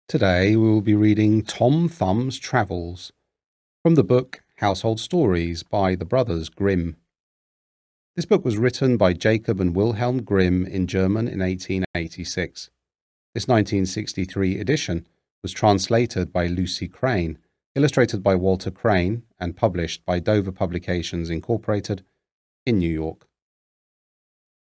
Today we will be reading Tom Thumb's Travels from the book Household Stories by the Brothers Grimm. This book was written by Jacob and Wilhelm Grimm in German in 1886. This 1963 edition was translated by Lucy Crane, illustrated by Walter Crane, and published by Dover Publications Incorporated in New York.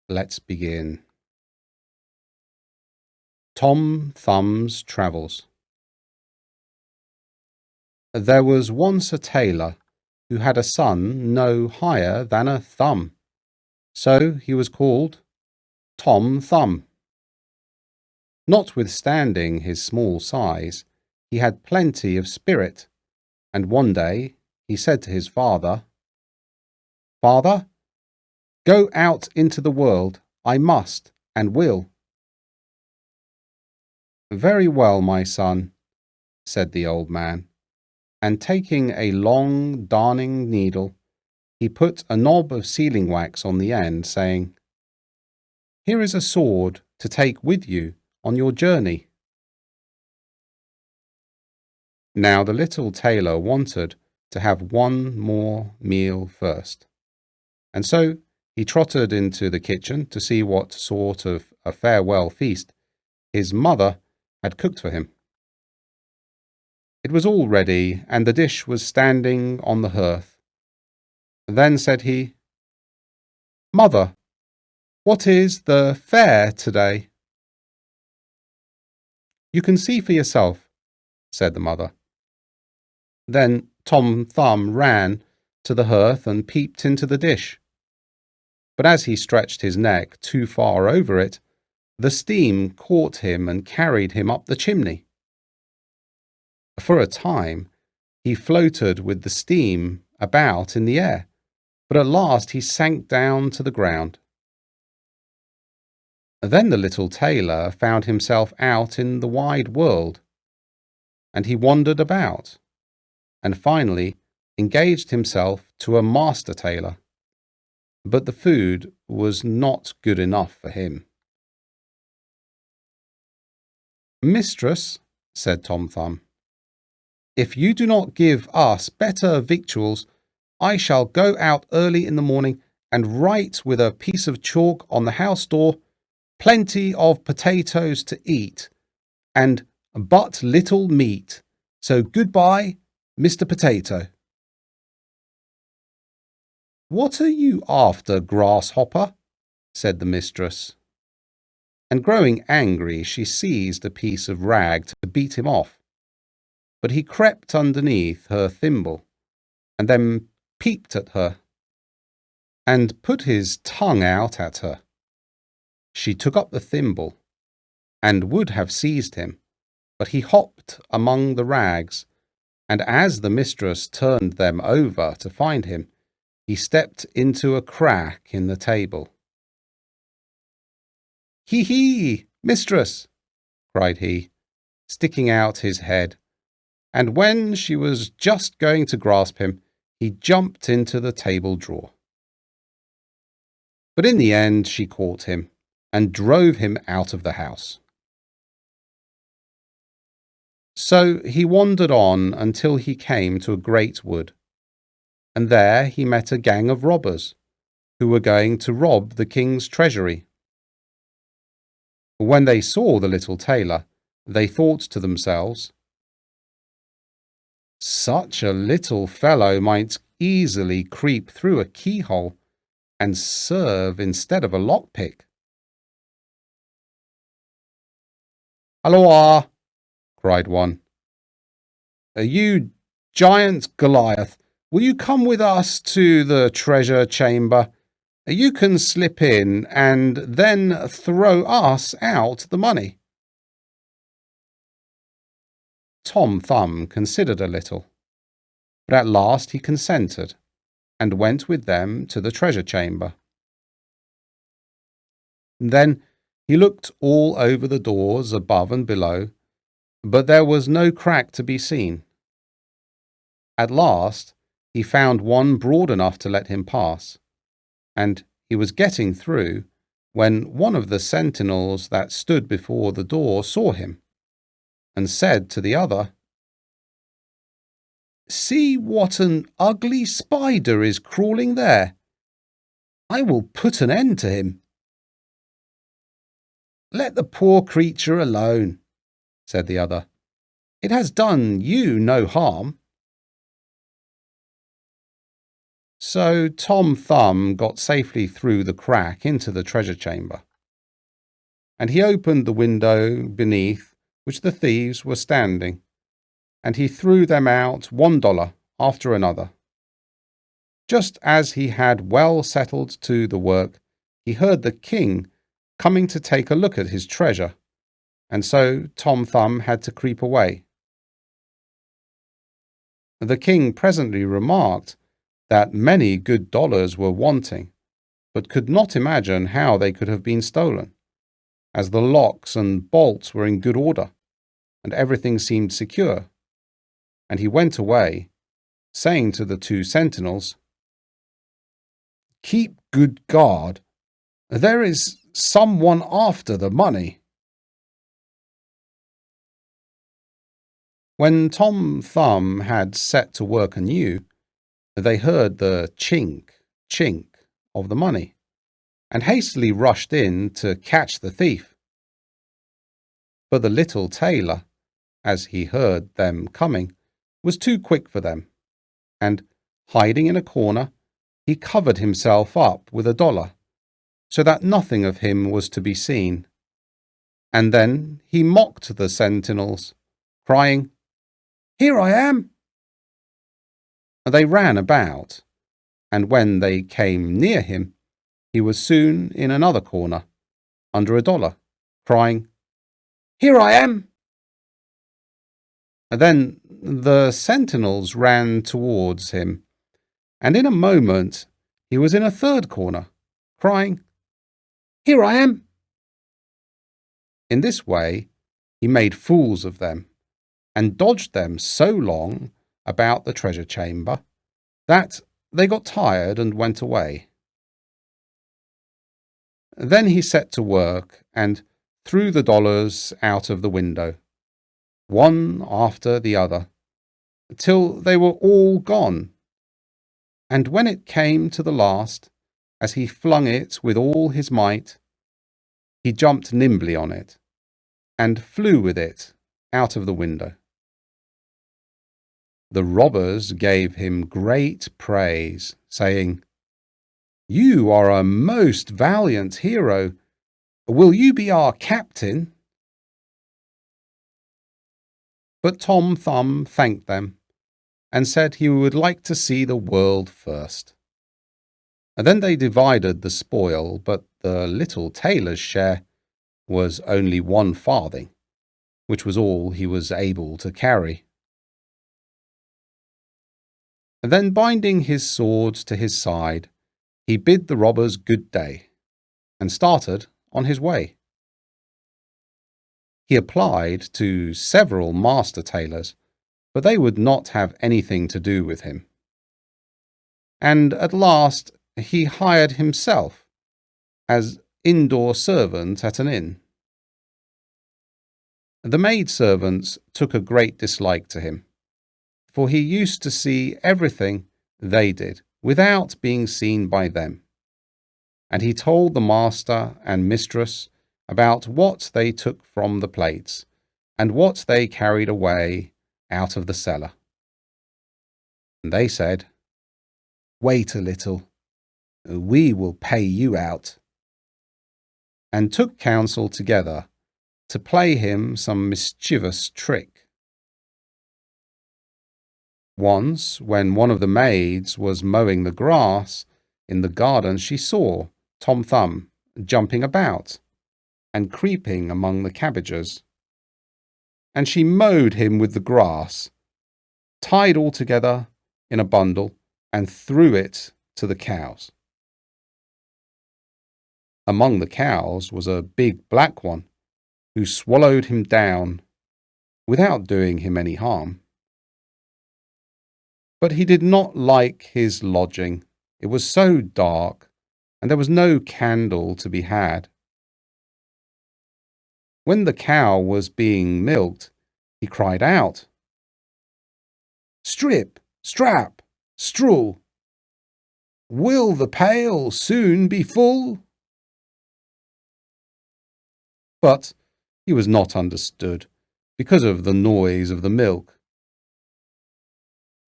Let's begin. Tom Thumb's Travels. There was once a tailor who had a son no higher than a thumb, so he was called Tom Thumb. Notwithstanding his small size, he had plenty of spirit, and one day he said to his father, "Father, go out into the world, I must and will." "Very well, my son," said the old man, and taking a long darning needle, he put a knob of sealing wax on the end, saying, "Here is a sword to take with you on your journey." Now the little tailor wanted to have one more meal first, and so he trotted into the kitchen to see what sort of a farewell feast his mother had cooked for him. It was all ready, and the dish was standing on the hearth. Then said he, "Mother, what is the fare today?" "You can see for yourself," said the mother. Then Tom Thumb ran to the hearth and peeped into the dish. But as he stretched his neck too far over it, the steam caught him and carried him up the chimney. For a time he floated with the steam about in the air, but at last he sank down to the ground. Then the little tailor found himself out in the wide world, and he wandered about, and finally engaged himself to a master tailor. But the food was not good enough for him. "Mistress," said Tom Thumb, "if you do not give us better victuals, I shall go out early in the morning and write with a piece of chalk on the house door, 'Plenty of potatoes to eat, and but little meat, so goodbye, Mr. Potato.'" "What are you after, grasshopper?" said the mistress. And growing angry, she seized a piece of rag to beat him off. But he crept underneath her thimble, and then peeped at her, and put his tongue out at her. She took up the thimble, and would have seized him, but he hopped among the rags, and as the mistress turned them over to find him, he stepped into a crack in the table. "Hee hee, mistress!" cried he, sticking out his head, and when she was just going to grasp him, he jumped into the table drawer. But in the end she caught him, and drove him out of the house. So he wandered on until he came to a great wood, and there he met a gang of robbers, who were going to rob the king's treasury. When they saw the little tailor, they thought to themselves, "Such a little fellow might easily creep through a keyhole and serve instead of a lockpick." "Halloa!" cried one. "You giant Goliath, will you come with us to the treasure chamber? You can slip in and then throw us out the money." Tom Thumb considered a little, but at last he consented, and went with them to the treasure chamber. Then he looked all over the doors above and below, but there was no crack to be seen. At last he found one broad enough to let him pass, and he was getting through when one of the sentinels that stood before the door saw him. and said to the other, "See what an ugly spider is crawling there. I will put an end to him." "Let the poor creature alone," said the other. "It has done you no harm." So Tom Thumb got safely through the crack into the treasure chamber, and he opened the window beneath which the thieves were standing, and he threw them out $1 after another. Just as he had well settled to the work, he heard the king coming to take a look at his treasure, and so Tom Thumb had to creep away. The king presently remarked that many good dollars were wanting, but could not imagine how they could have been stolen, as the locks and bolts were in good order, and everything seemed secure. And he went away, saying to the 2 sentinels, "Keep good guard. There is someone after the money." When Tom Thumb had set to work anew, they heard the chink, chink of the money, and hastily rushed in to catch the thief. But the little tailor, as he heard them coming, was too quick for them, and, hiding in a corner, he covered himself up with $1, so that nothing of him was to be seen. And then he mocked the sentinels, crying, "Here I am!" They ran about, and when they came near him, he was soon in another corner, under $1, crying, "Here I am!" Then the sentinels ran towards him, and in a moment he was in a third corner, crying, "Here I am!" In this way he made fools of them, and dodged them so long about the treasure chamber that they got tired and went away. Then he set to work and threw the dollars out of the window, one after the other, till they were all gone. And when it came to the last, as he flung it with all his might, he jumped nimbly on it, and flew with it out of the window. The robbers gave him great praise, saying, "You are a most valiant hero. Will you be our captain?" But Tom Thumb thanked them, and said he would like to see the world first. And then they divided the spoil, but the little tailor's share was only 1 farthing, which was all he was able to carry. And then binding his sword to his side, he bid the robbers good day, and started on his way. He applied to several master tailors, but they would not have anything to do with him. And at last he hired himself as indoor servant at an inn. The maidservants took a great dislike to him, for he used to see everything they did without being seen by them. And he told the master and mistress about what they took from the plates, and what they carried away out of the cellar. And they said, "Wait a little, we will pay you out," and took counsel together to play him some mischievous trick. Once, when one of the maids was mowing the grass in the garden, she saw Tom Thumb jumping about and creeping among the cabbages, and she mowed him with the grass, tied all together in a bundle, and threw it to the cows. Among the cows was a big black one, who swallowed him down without doing him any harm. But he did not like his lodging. It was so dark, and there was no candle to be had. When the cow was being milked, he cried out. Strip, strap, straw. Will the pail soon be full? But he was not understood because of the noise of the milk.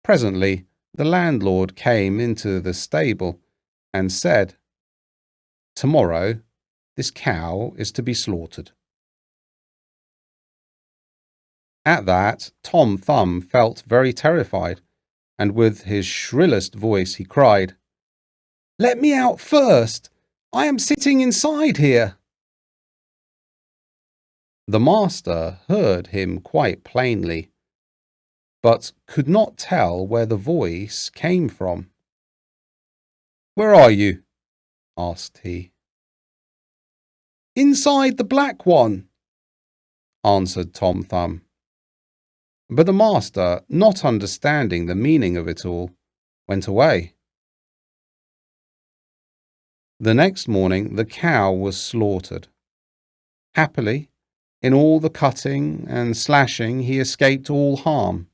Presently, the landlord came into the stable and said, Tomorrow, this cow is to be slaughtered. At that, Tom Thumb felt very terrified, and with his shrillest voice he cried, Let me out first! I am sitting inside here! The master heard him quite plainly, but could not tell where the voice came from. Where are you? Asked he. Inside the black one, answered Tom Thumb. But the master, not understanding the meaning of it all, went away. The next morning the cow was slaughtered. Happily, in all the cutting and slashing he escaped all harm,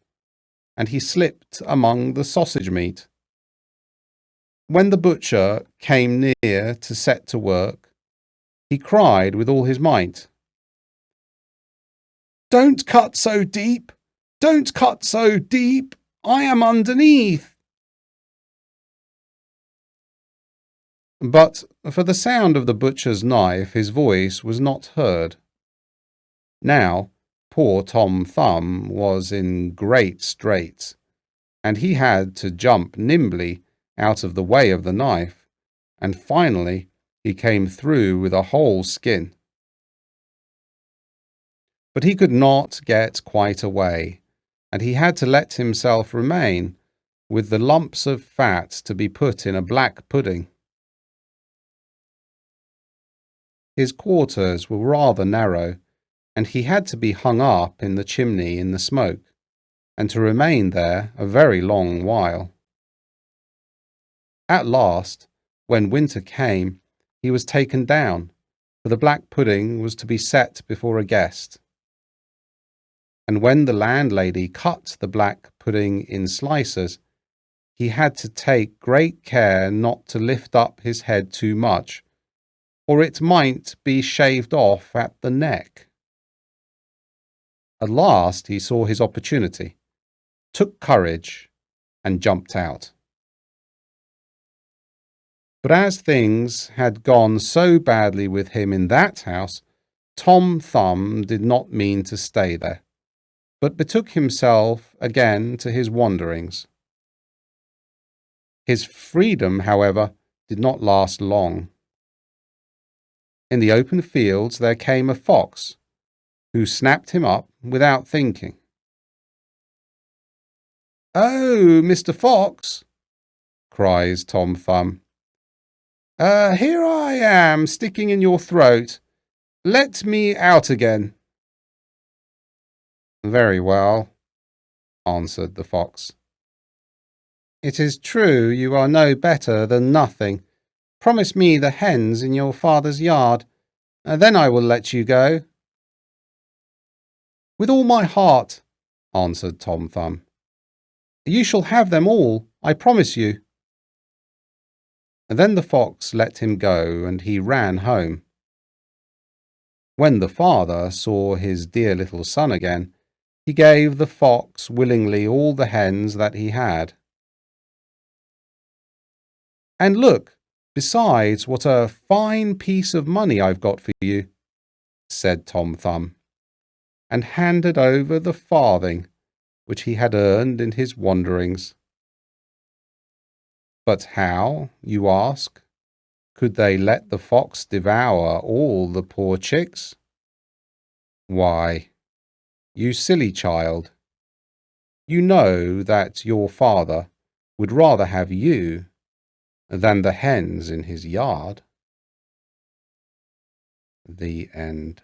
and he slipped among the sausage meat. When the butcher came near to set to work, he cried with all his might, Don't cut so deep! Don't cut so deep! I am underneath! But for the sound of the butcher's knife his voice was not heard. Now poor Tom Thumb was in great straits, and he had to jump nimbly out of the way of the knife, and finally he came through with a whole skin. But he could not get quite away, and he had to let himself remain, with the lumps of fat to be put in a black pudding. His quarters were rather narrow, and he had to be hung up in the chimney in the smoke, and to remain there a very long while. At last, when winter came, he was taken down, for the black pudding was to be set before a guest. And when the landlady cut the black pudding in slices, he had to take great care not to lift up his head too much, or it might be shaved off at the neck. At last he saw his opportunity, took courage, and jumped out. But as things had gone so badly with him in that house, Tom Thumb did not mean to stay there, but betook himself again to his wanderings. His freedom, however, did not last long. In the open fields there came a fox, who snapped him up without thinking. "Oh, Mr. Fox," cries Tom Thumb, "here I am sticking in your throat. Let me out again." "Very well," answered the fox. "It is true you are no better than nothing. Promise me the hens in your father's yard, then I will let you go." "With all my heart," answered Tom Thumb. "You shall have them all, I promise you." Then the fox let him go, and he ran home. When the father saw his dear little son again, he gave the fox willingly all the hens that he had. "And look, besides, what a fine piece of money I've got for you," said Tom Thumb, and handed over the farthing which he had earned in his wanderings. But how, you ask, could they let the fox devour all the poor chicks? Why, you silly child, you know that your father would rather have you than the hens in his yard. The end.